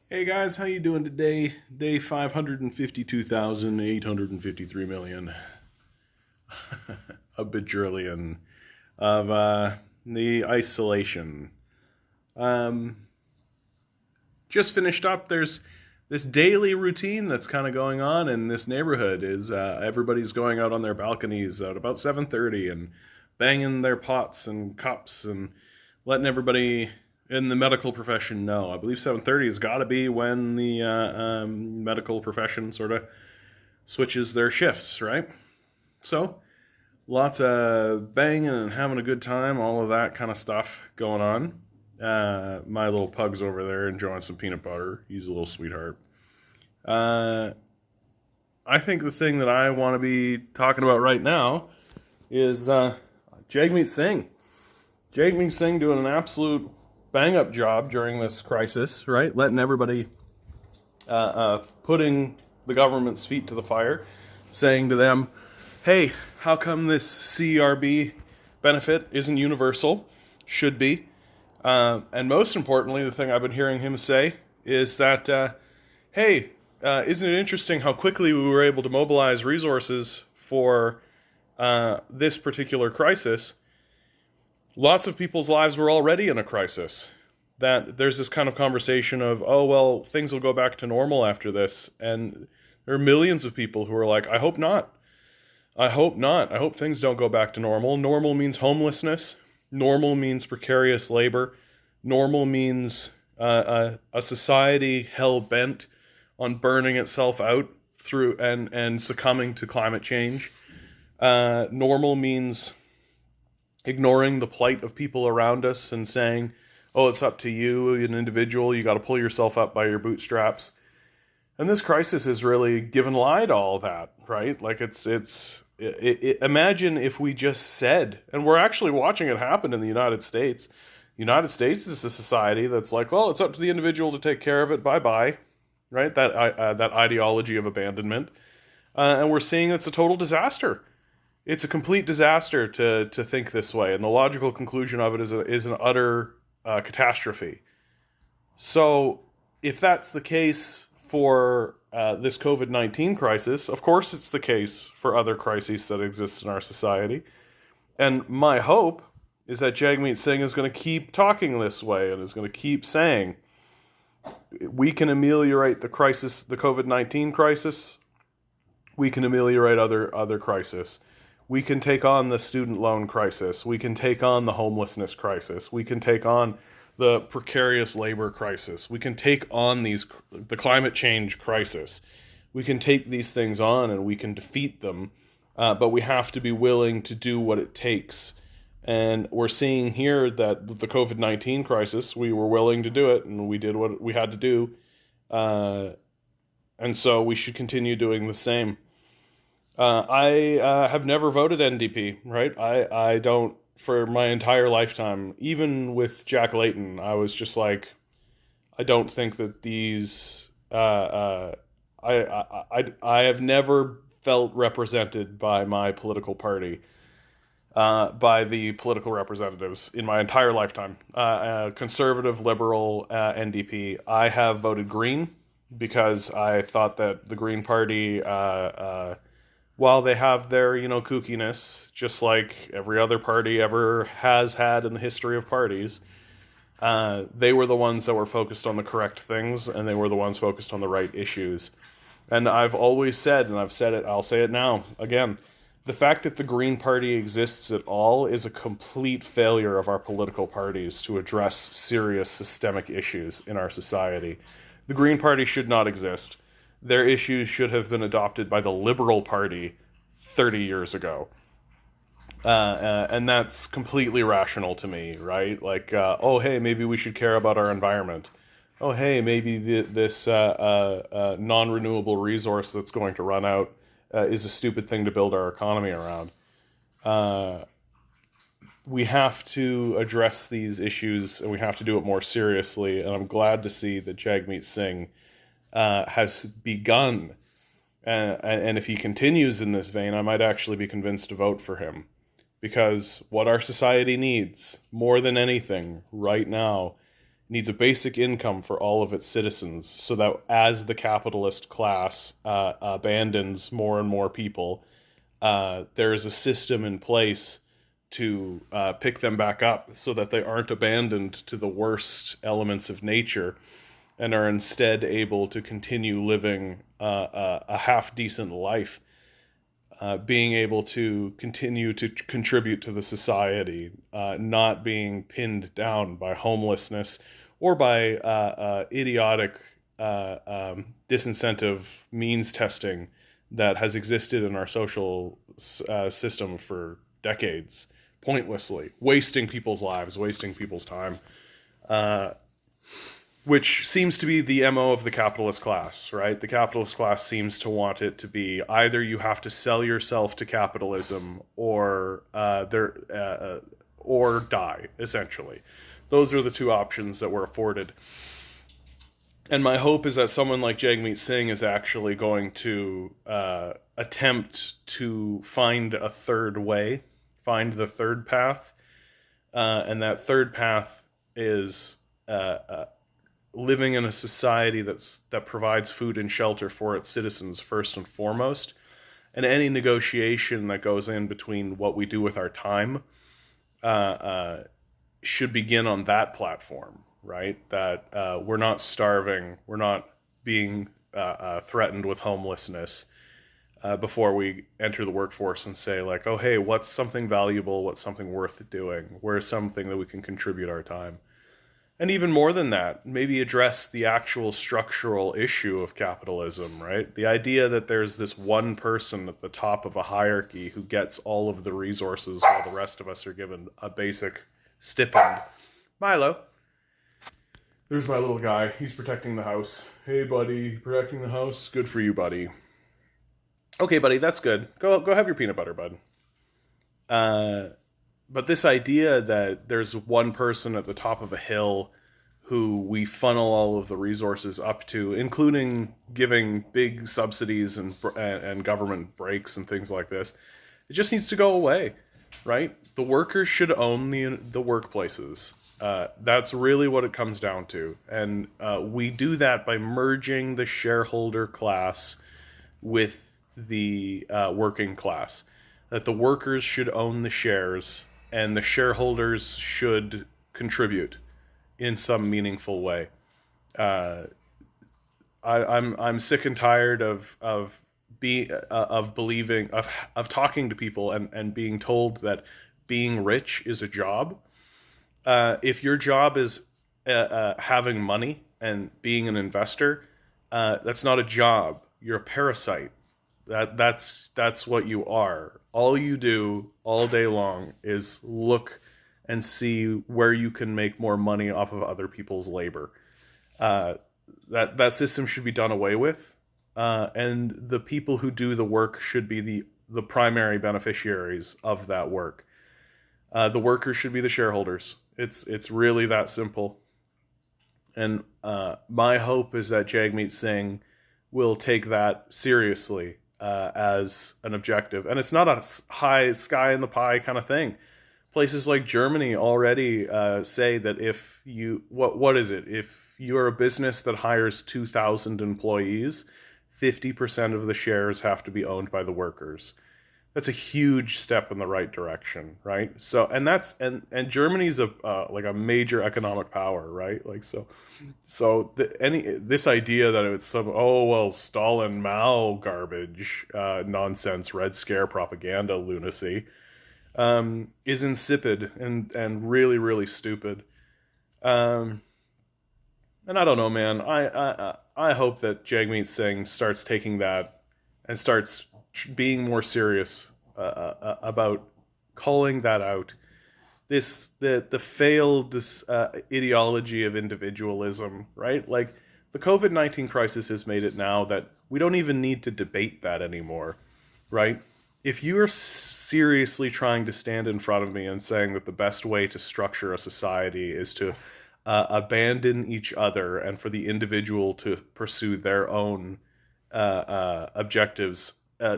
Hey guys, how you doing today? Day 552,853 million. A bajillion of the isolation. Um, just finished up. There's this daily routine that's kind of going on in this neighborhood. Is everybody's going out on their balconies at about 7:30 and banging their pots and cups and letting everybody in the medical profession know. I believe 7:30 has got to be when the medical profession sort of switches their shifts, right? So lots of banging and having a good time, all of that kind of stuff going on. My little pug's over there enjoying some peanut butter. He's a little sweetheart. Uh, I think the thing that I want to be talking about right now is Jagmeet Singh. Jagmeet Singh doing an absolute bang up job during this crisis, right? Letting everybody, putting the government's feet to the fire, saying to them, hey, how come this CRB benefit isn't universal? Should be. And most importantly, the thing I've been hearing him say is that, hey, isn't it interesting how quickly we were able to mobilize resources for this particular crisis? Lots of people's lives were already in a crisis. That there's this kind of conversation of, oh, well, things will go back to normal after this. And there are millions of people who are like, I hope not. I hope not. I hope things don't go back to normal. Normal means homelessness. Normal means precarious labor. Normal means a society hell-bent on burning itself out through and succumbing to climate change. Normal means ignoring the plight of people around us and saying, oh, it's up to you, an individual, you got to pull yourself up by your bootstraps. And this crisis has really given lie to all that, right? Like imagine if we just said, and we're actually watching it happen in the United States. The United States is a society that's like, well, it's up to the individual to take care of it, bye-bye, right? That ideology of abandonment. And we're seeing it's a total disaster. It's a complete disaster to think this way, and the logical conclusion of it is an utter catastrophe. So, if that's the case for this COVID-19 crisis, of course it's the case for other crises that exist in our society. And my hope is that Jagmeet Singh is going to keep talking this way and is going to keep saying, we can ameliorate the crisis, the COVID-19 crisis. We can ameliorate other crises. We can take on the student loan crisis. We can take on the homelessness crisis. We can take on the precarious labor crisis. We can take on the climate change crisis. We can take these things on and we can defeat them, but we have to be willing to do what it takes. And we're seeing here that the COVID-19 crisis, we were willing to do it, and we did what we had to do. And so we should continue doing the same. I have never voted NDP, right? I don't, for my entire lifetime. Even with Jack Layton, I was just like, I don't think that these, I have never felt represented by my political party, by the political representatives in my entire lifetime. Conservative, liberal, NDP. I have voted Green because I thought that the Green Party, while they have their, kookiness, just like every other party ever has had in the history of parties, they were the ones that were focused on the correct things, and they were the ones focused on the right issues. And I've always said, and I've said it, I'll say it now, again, the fact that the Green Party exists at all is a complete failure of our political parties to address serious systemic issues in our society. The Green Party should not exist. Their issues should have been adopted by the Liberal Party 30 years ago. And that's completely rational to me, right? Like, oh, hey, maybe we should care about our environment. Oh, hey, maybe this non-renewable resource that's going to run out is a stupid thing to build our economy around. We have to address these issues, and we have to do it more seriously. And I'm glad to see that Jagmeet Singh has begun. And if he continues in this vein, I might actually be convinced to vote for him. Because what our society needs, more than anything, right now, needs a basic income for all of its citizens, so that as the capitalist class abandons more and more people, there is a system in place to pick them back up so that they aren't abandoned to the worst elements of nature and are instead able to continue living a half-decent life, being able to continue to contribute to the society, not being pinned down by homelessness or by idiotic disincentive means testing that has existed in our social system for decades, pointlessly, wasting people's lives, wasting people's time, which seems to be the MO of the capitalist class, right? The capitalist class seems to want it to be either you have to sell yourself to capitalism or or die, essentially. Those are the two options that we're afforded. And my hope is that someone like Jagmeet Singh is actually going to attempt to find a third way, find the third path, and that third path is living in a society that provides food and shelter for its citizens first and foremost, and any negotiation that goes in between what we do with our time should begin on that platform, right? That we're not starving, we're not being threatened with homelessness before we enter the workforce and say like, oh, hey, what's something valuable? What's something worth doing? Where's something that we can contribute our time? And even more than that, maybe address the actual structural issue of capitalism, right? The idea that there's this one person at the top of a hierarchy who gets all of the resources while the rest of us are given a basic stipend. Milo. There's my little guy. He's protecting the house. Hey, buddy. Protecting the house. Good for you, buddy. Okay, buddy. That's good. Go have your peanut butter, bud. But this idea that there's one person at the top of a hill who we funnel all of the resources up to, including giving big subsidies and government breaks and things like this, it just needs to go away, right? The workers should own the workplaces. That's really what it comes down to. And we do that by merging the shareholder class with the working class. That the workers should own the shares and the shareholders should contribute in some meaningful way. I'm sick and tired of believing of talking to people and being told that being rich is a job. If your job is having money and being an investor, that's not a job. You're a parasite. That's what you are. All you do all day long is look and see where you can make more money off of other people's labor. That system should be done away with, and the people who do the work should be the primary beneficiaries of that work. The workers should be the shareholders. It's really that simple. And my hope is that Jagmeet Singh will take that seriously as an objective. And it's not a high sky in the pie kind of thing. Places like Germany already say that if you, what is it? If you're a business that hires 2,000 employees, 50% of the shares have to be owned by the workers. That's a huge step in the right direction, right? So, and Germany's like a major economic power, right? Like this idea that it's some Stalin Mao garbage, nonsense, Red Scare propaganda lunacy, is insipid and really really stupid. And I don't know, man. I hope that Jagmeet Singh starts taking that and starts being more serious about calling that out. The failed ideology of individualism, right? Like the COVID-19 crisis has made it now that we don't even need to debate that anymore, right? If you are seriously trying to stand in front of me and saying that the best way to structure a society is to abandon each other and for the individual to pursue their own objectives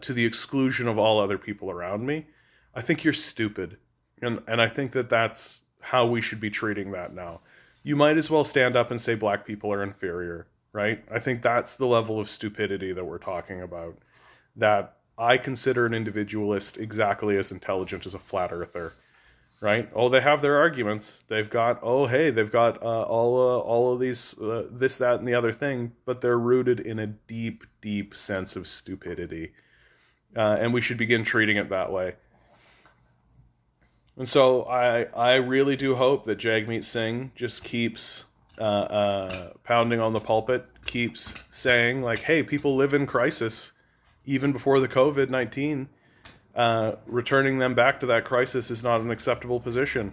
to the exclusion of all other people around me, I think you're stupid. And I think that that's how we should be treating that now. you might as well stand up and say black people are inferior, right? I think that's the level of stupidity that we're talking about. That I consider an individualist exactly as intelligent as a flat earther, right? Oh, they have their arguments. They've got, oh, hey, they've got all of these, this, that, and the other thing, but they're rooted in a deep, deep sense of stupidity. And we should begin treating it that way. And so I really do hope that Jagmeet Singh just keeps pounding on the pulpit, keeps saying, like, hey, people live in crisis even before the COVID-19. Returning them back to that crisis is not an acceptable position.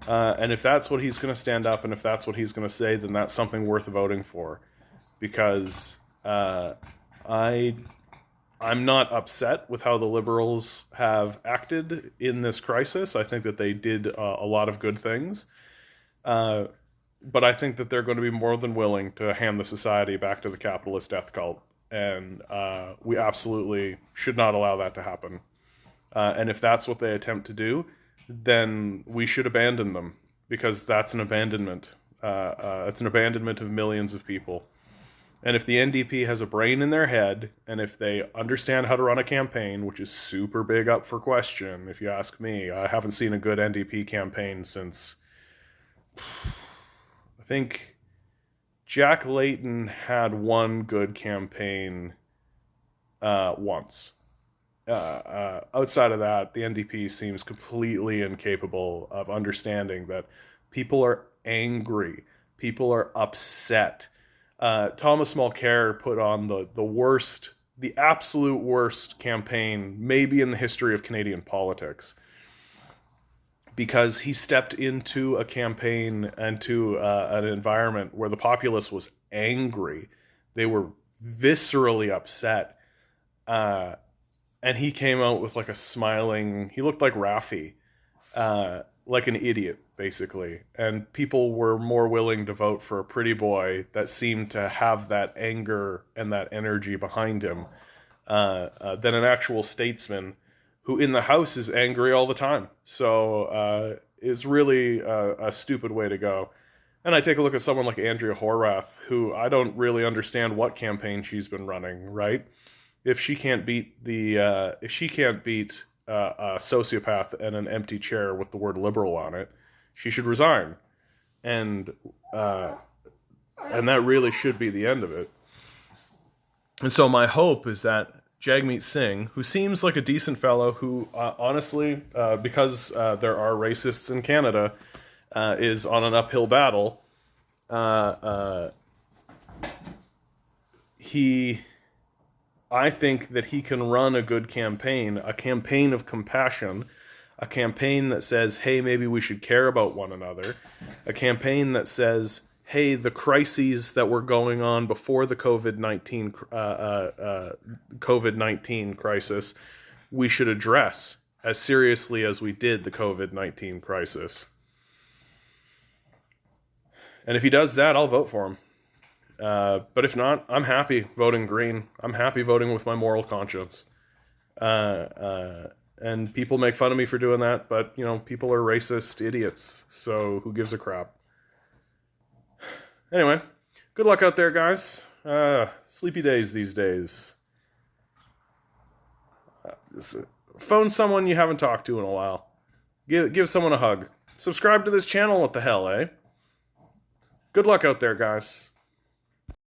And if that's what he's going to stand up and if that's what he's going to say, then that's something worth voting for. Because I'm not upset with how the Liberals have acted in this crisis. I think that they did a lot of good things. But I think that they're going to be more than willing to hand the society back to the capitalist death cult. And we absolutely should not allow that to happen. And if that's what they attempt to do, then we should abandon them. Because that's an abandonment. It's an abandonment of millions of people. And if the NDP has a brain in their head, and if they understand how to run a campaign, which is super big up for question, if you ask me, I haven't seen a good NDP campaign since, I think Jack Layton had one good campaign once. Outside of that, the NDP seems completely incapable of understanding that people are angry, people are upset. Thomas Mulcair put on the absolute worst campaign maybe in the history of Canadian politics, because he stepped into a campaign and to an environment where the populace was angry. They were viscerally upset. And he came out with like a smiling, he looked like Raffi, like an idiot, basically. And people were more willing to vote for a pretty boy that seemed to have that anger and that energy behind him than an actual statesman who in the House is angry all the time. So it's really a stupid way to go. And I take a look at someone like Andrea Horwath, who I don't really understand what campaign she's been running, right? If she can't beat a sociopath and an empty chair with the word liberal on it, she should resign. And that really should be the end of it. And so my hope is that Jagmeet Singh, who seems like a decent fellow, who honestly, because there are racists in Canada, is on an uphill battle, I think that he can run a good campaign, a campaign of compassion, a campaign that says, hey, maybe we should care about one another, a campaign that says, hey, the crises that were going on before the COVID-19 crisis, we should address as seriously as we did the COVID-19 crisis. And if he does that, I'll vote for him. But if not, I'm happy voting green. I'm happy voting with my moral conscience. And people make fun of me for doing that, but, you know, people are racist idiots, so who gives a crap? Anyway, good luck out there, guys. Sleepy days these days. Phone someone you haven't talked to in a while. Give someone a hug. Subscribe to this channel, what the hell, eh? Good luck out there, guys.